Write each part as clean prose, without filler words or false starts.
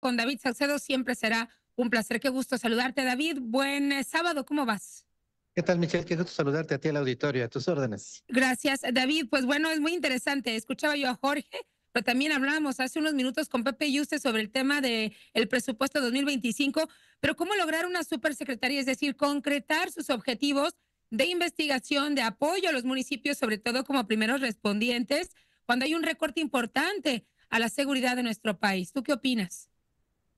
con David Salcedo. Siempre será un placer. Qué gusto saludarte, David. Buen sábado, ¿cómo vas? ¿Qué tal, Michelle? Qué gusto saludarte a ti al auditorio, a tus órdenes. Gracias, David. Pues bueno, es muy interesante. Escuchaba yo a Jorge, pero también hablábamos hace unos minutos con Pepe Yuste sobre el tema del presupuesto 2025, pero cómo lograr una supersecretaría, es decir, concretar sus objetivos de investigación, de apoyo a los municipios, sobre todo como primeros respondientes, cuando hay un recorte importante a la seguridad de nuestro país. ¿Tú qué opinas?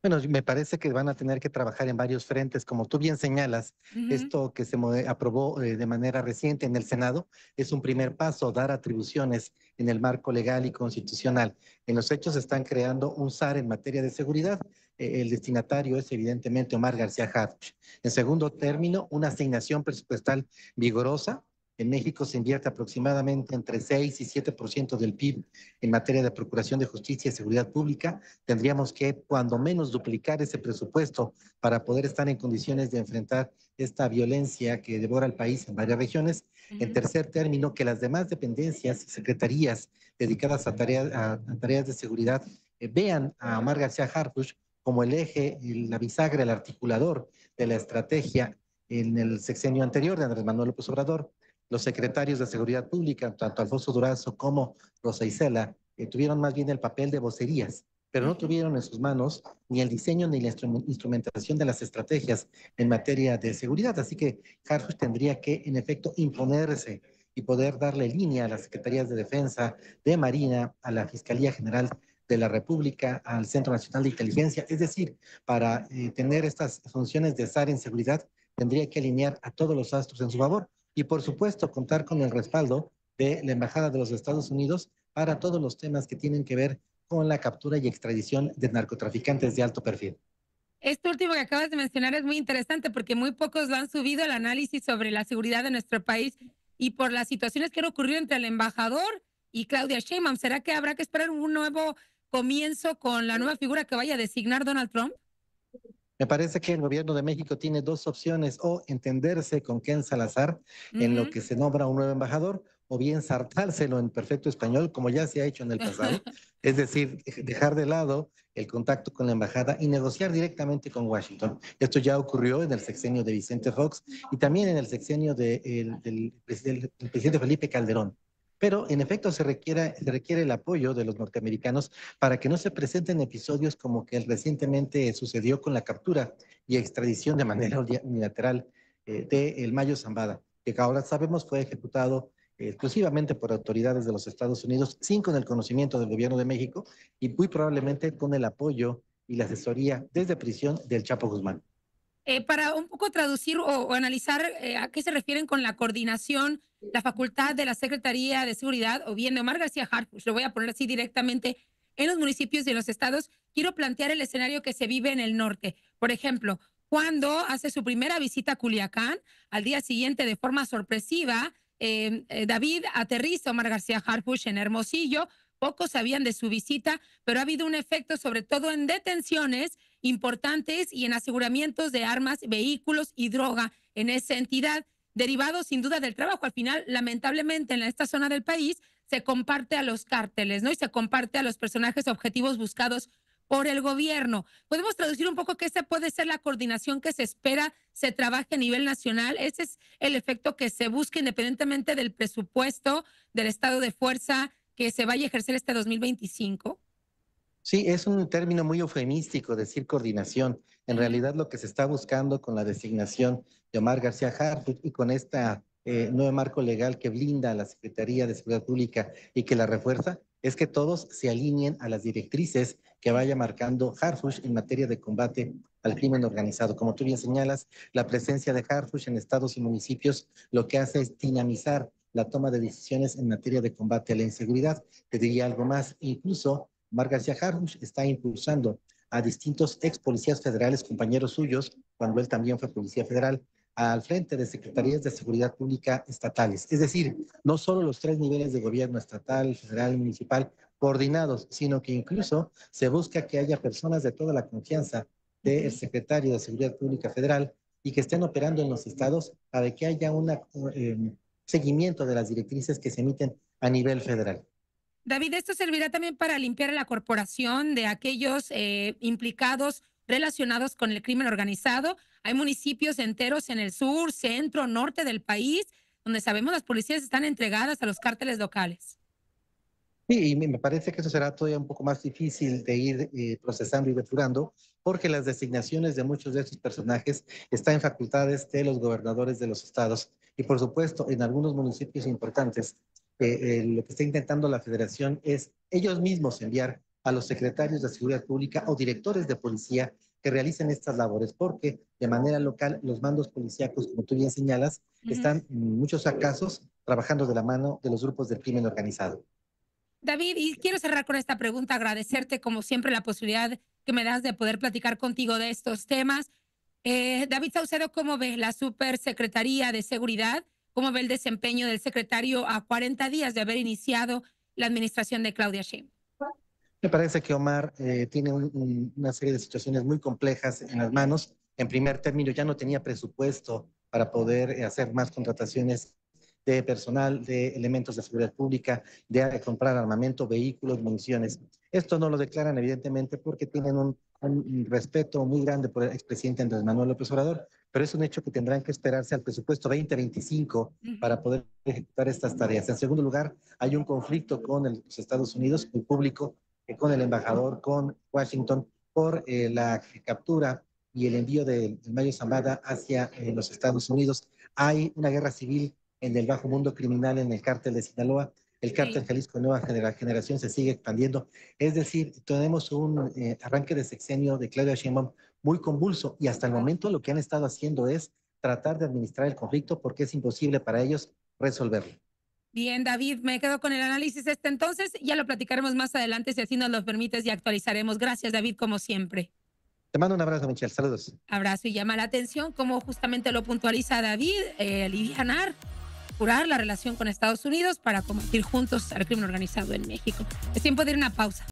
Bueno, me parece que van a tener que trabajar en varios frentes, como tú bien señalas. Ujú. Esto que aprobó de manera reciente en el Senado es un primer paso, dar atribuciones en el marco legal y constitucional. En los hechos están creando un SAR en materia de seguridad. El destinatario es evidentemente Omar García Harfuch. En segundo término, una asignación presupuestal vigorosa. En México se invierte aproximadamente entre 6 y 7% del PIB en materia de procuración de justicia y seguridad pública. Tendríamos que, cuando menos, duplicar ese presupuesto para poder estar en condiciones de enfrentar esta violencia que devora el país en varias regiones. En Ujú. tercer término, que las demás dependencias y secretarías dedicadas a tareas de seguridad vean a Omar García Harfuch como el eje, la bisagra, el articulador de la estrategia en el sexenio anterior de Andrés Manuel López Obrador. Los secretarios de Seguridad Pública, tanto Alfonso Durazo como Rosa Isela, tuvieron más bien el papel de vocerías, pero no Ujú. tuvieron en sus manos ni el diseño ni la instrumentación de las estrategias en materia de seguridad. Así que Harfuch tendría que, en efecto, imponerse y poder darle línea a las secretarías de Defensa, de Marina, a la Fiscalía General de la República, al Centro Nacional de Inteligencia. Es decir, para tener estas funciones de SAR en seguridad, tendría que alinear a todos los astros en su favor y, por supuesto, contar con el respaldo de la Embajada de los Estados Unidos para todos los temas que tienen que ver con la captura y extradición de narcotraficantes de alto perfil. Esto último que acabas de mencionar es muy interesante porque muy pocos lo han subido el análisis sobre la seguridad de nuestro país y por las situaciones que han ocurrido entre el embajador y Claudia Sheinbaum. ¿Será que habrá que esperar un nuevo comienzo con la nueva figura que vaya a designar Donald Trump? Me parece que el gobierno de México tiene dos opciones: o entenderse con Ken Salazar en lo Ujú. que se nombra un nuevo embajador, o bien saltárselo en perfecto español, como ya se ha hecho en el pasado, es decir, dejar de lado el contacto con la embajada y negociar directamente con Washington. Esto ya ocurrió en el sexenio de Vicente Fox y también en el sexenio del presidente Felipe Calderón. Pero en efecto se requiere el apoyo de los norteamericanos para que no se presenten episodios como que recientemente sucedió con la captura y extradición de manera unilateral de el Mayo Zambada, que ahora sabemos fue ejecutado exclusivamente por autoridades de los Estados Unidos, sin con el conocimiento del gobierno de México y muy probablemente con el apoyo y la asesoría desde prisión del Chapo Guzmán. Para un poco traducir o analizar a qué se refieren con la coordinación, la facultad de la Secretaría de Seguridad o bien de Omar García Harfuch, lo voy a poner así directamente, en los municipios y en los estados, quiero plantear el escenario que se vive en el norte. Por ejemplo, cuando hace su primera visita a Culiacán, al día siguiente, de forma sorpresiva, David aterriza a Omar García Harfuch en Hermosillo. Pocos sabían de su visita, pero ha habido un efecto, sobre todo en detenciones importantes y en aseguramientos de armas, vehículos y droga en esa entidad, derivado sin duda del trabajo. Al final, lamentablemente, en esta zona del país se comparte a los cárteles, ¿no? Y se comparte a los personajes objetivos buscados por el gobierno. ¿Podemos traducir un poco que esa puede ser la coordinación que se espera se trabaje a nivel nacional? Ese es el efecto que se busca independientemente del presupuesto, del estado de fuerza que se vaya a ejercer este 2025. Sí, es un término muy eufemístico decir coordinación. En Ujú. realidad lo que se está buscando con la designación de Omar García Harfuch y con esta nuevo marco legal que blinda a la Secretaría de Seguridad Pública y que la refuerza, es que todos se alineen a las directrices que vaya marcando Harfuch en materia de combate al crimen organizado. Como tú bien señalas, la presencia de Harfuch en estados y municipios lo que hace es dinamizar la toma de decisiones en materia de combate a la inseguridad. Te diría algo más, incluso Omar García Harfuch está impulsando a distintos ex policías federales, compañeros suyos, cuando él también fue policía federal, al frente de secretarías de seguridad pública estatales. Es decir, no solo los tres niveles de gobierno, estatal, federal y municipal, coordinados, sino que incluso se busca que haya personas de toda la confianza del Ujú. secretario de Seguridad Pública Federal y que estén operando en los estados para que haya un seguimiento de las directrices que se emiten a nivel federal. David, esto servirá también para limpiar a la corporación de aquellos implicados relacionados con el crimen organizado. Hay municipios enteros en el sur, centro, norte del país, donde sabemos las policías están entregadas a los cárteles locales. Sí, y me parece que eso será todavía un poco más difícil de ir procesando y depurando, porque las designaciones de muchos de estos personajes están en facultades de los gobernadores de los estados. Y por supuesto, en algunos municipios importantes, lo que está intentando la federación es ellos mismos enviar a los secretarios de seguridad pública o directores de policía que realicen estas labores, porque de manera local los mandos policíacos, como tú bien señalas, Ujú. están en muchos casos trabajando de la mano de los grupos del crimen organizado. David, y quiero cerrar con esta pregunta, agradecerte como siempre la posibilidad que me das de poder platicar contigo de estos temas. David Saucedo, ¿cómo ve la Supersecretaría de Seguridad? ¿Cómo ve el desempeño del secretario a 40 días de haber iniciado la administración de Claudia Sheinbaum? Me parece que Omar tiene una serie de situaciones muy complejas en las manos. En primer término, ya no tenía presupuesto para poder hacer más contrataciones de personal, de elementos de seguridad pública, de comprar armamento, vehículos, municiones. Esto no lo declaran evidentemente porque tienen un respeto muy grande por el expresidente Andrés Manuel López Obrador, pero es un hecho que tendrán que esperarse al presupuesto 2025 Ujú. para poder ejecutar estas tareas. En segundo lugar, hay un conflicto con los Estados Unidos, muy público, con el embajador, con Washington, por la captura y el envío de Mayo Zambada hacia los Estados Unidos. Hay una guerra civil en el bajo mundo criminal en el cártel de Sinaloa. El cártel Sí. Jalisco Nueva Generación se sigue expandiendo. Es decir, tenemos un arranque de sexenio de Claudia Sheinbaum muy convulso y hasta el momento lo que han estado haciendo es tratar de administrar el conflicto porque es imposible para ellos resolverlo. Bien, David, me quedo con el análisis entonces. Ya lo platicaremos más adelante si así nos lo permites y actualizaremos. Gracias, David, como siempre. Te mando un abrazo, Michelle. Saludos. Abrazo y llama la atención, como justamente lo puntualiza David, alivianar, curar la relación con Estados Unidos para combatir juntos al crimen organizado en México. Es tiempo de ir a una pausa.